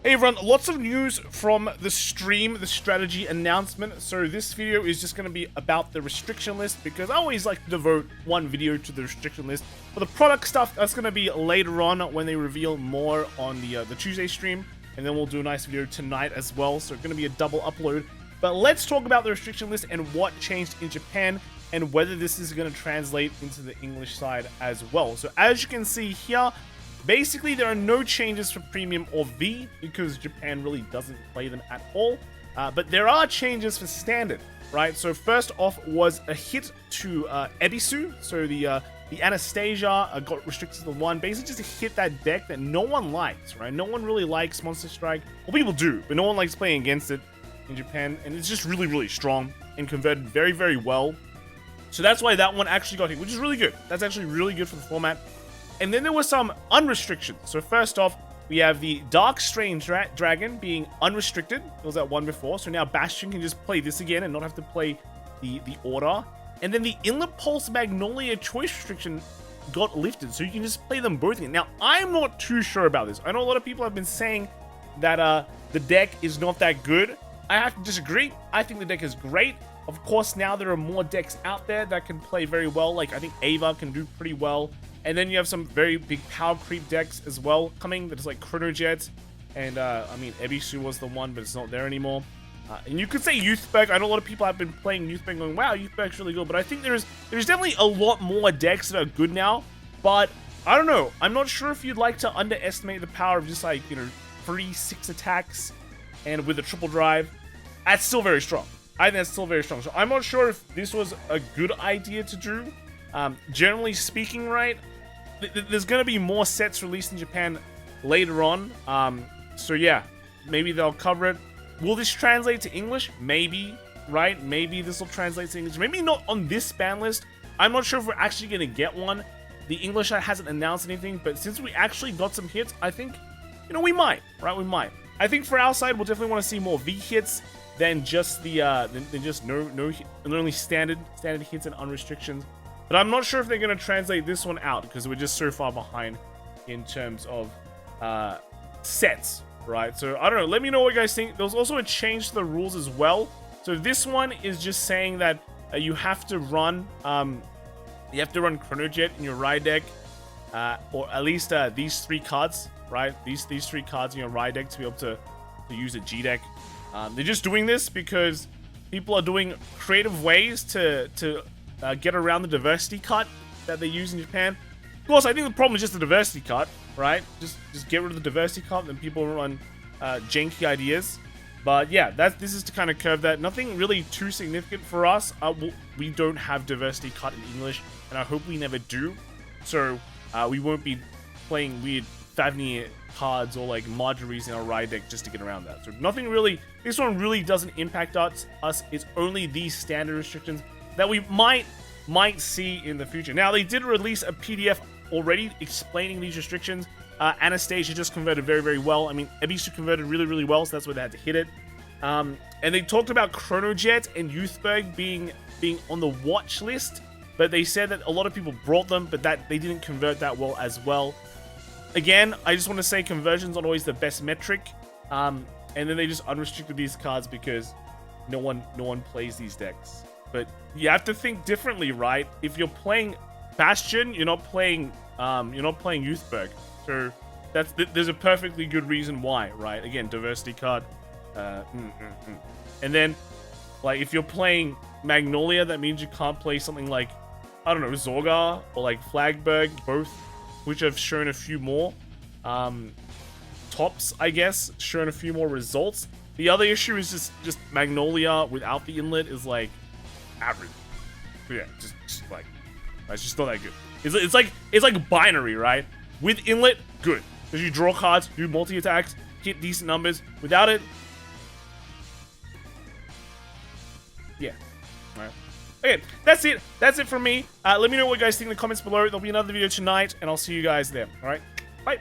Hey everyone, lots of news from the stream, the strategy announcement. So this video is just going to be about the restriction list because I always like to devote one video to the restriction list. For the product stuff, that's going to be later on when they reveal more on the Tuesday stream. And then we'll do a nice video tonight as well. So it's going to be a double upload. But let's talk about the restriction list and what changed in Japan and whether this is going to translate into the English side as well. So as you can see here, basically, there are no changes for Premium or V because Japan really doesn't play them at all. But there are changes for Standard, right? So first off was a hit to Ebisu. So the Anastasia got restricted to 1. Basically, just to hit that deck that no one likes, right? No one really likes Monster Strike. Well, people do, but no one likes playing against it in Japan. And it's just really, really strong and converted very, very well. So that's why that one actually got hit, which is really good. That's actually really good for the format. And then there were some unrestricted. So first off, we have the Dark Strange Dragon being unrestricted. It was at 1 before. So now Bastion can just play this again and not have to play the order. And then the Inlet Pulse Magnolia choice restriction got lifted. So you can just play them both again. Now, I'm not too sure about this. I know a lot of people have been saying that the deck is not that good. I have to disagree. I think the deck is great. Of course, now there are more decks out there that can play very well. Like, I think Ava can do pretty well. And then you have some very big power creep decks as well coming. That's like Chrono Jet. And, I mean, Ebisu was the one, but it's not there anymore. And you could say Youthberg. I know a lot of people have been playing Youthberg going, wow, Youthberg's really good. But I think there's definitely a lot more decks that are good now. But, I don't know. I'm not sure if you'd like to underestimate the power of just like, 3-6 attacks. And with a triple drive. That's still very strong. I think that's still very strong. So I'm not sure if this was a good idea to do. Generally speaking, right, there's going to be more sets released in Japan later on. So yeah, maybe they'll cover it. Will this translate to English? Maybe, right? Maybe this will translate to English. Maybe not on this ban list. I'm not sure if we're actually going to get one. The English side hasn't announced anything, but since we actually got some hits, I think, we might, right? We might. I think for our side, we'll definitely want to see more V hits than just the only standard hits and unrestrictions. But I'm not sure if they're going to translate this one out because we're just so far behind in terms of sets, right? So I don't know. Let me know what you guys think. There was also a change to the rules as well. So this one is just saying that you have to run Chrono Jet in your ride deck, or at least these 3 cards, right? These 3 cards in your ride deck to be able to use a G deck. They're just doing this because people are doing creative ways to get around the diversity cut that they use in Japan. Of course, I think the problem is just the diversity cut, right? Just get rid of the diversity cut, and people run janky ideas. But yeah, this is to kind of curve that. Nothing really too significant for us. We don't have diversity cut in English, and I hope we never do. So we won't be playing weird Favnir cards or like Marjories in our ride deck just to get around that. So nothing really. This one really doesn't impact us. It's only these standard restrictions that we might see in the future. Now, they did release a PDF already explaining these restrictions. Anastasia just converted very, very well. I mean, Ebisu converted really, really well, so that's why they had to hit it. And they talked about Chrono Jet and Youthberg being on the watch list, but they said that a lot of people brought them, but that they didn't convert that well as well. Again, I just want to say conversion's not always the best metric. And then they just unrestricted these cards because no one plays these decks. But you have to think differently, right? If you're playing Bastion, you're not playing Youthberg. So there's a perfectly good reason why, right? Again, diversity card. And then, like, if you're playing Magnolia, that means you can't play something like, I don't know, Zorgar or like Flagberg, both, which have shown a few more tops, I guess, shown a few more results. The other issue is just Magnolia without the inlet is like average. Yeah, just like, it's just not that good. It's like binary, right? With inlet, good, because you draw cards, do multi attacks, hit decent numbers. Without it, yeah. All right. Okay, that's it. That's it from me. Let me know what you guys think in the comments below. There'll be another video tonight, and I'll see you guys there. All right, bye.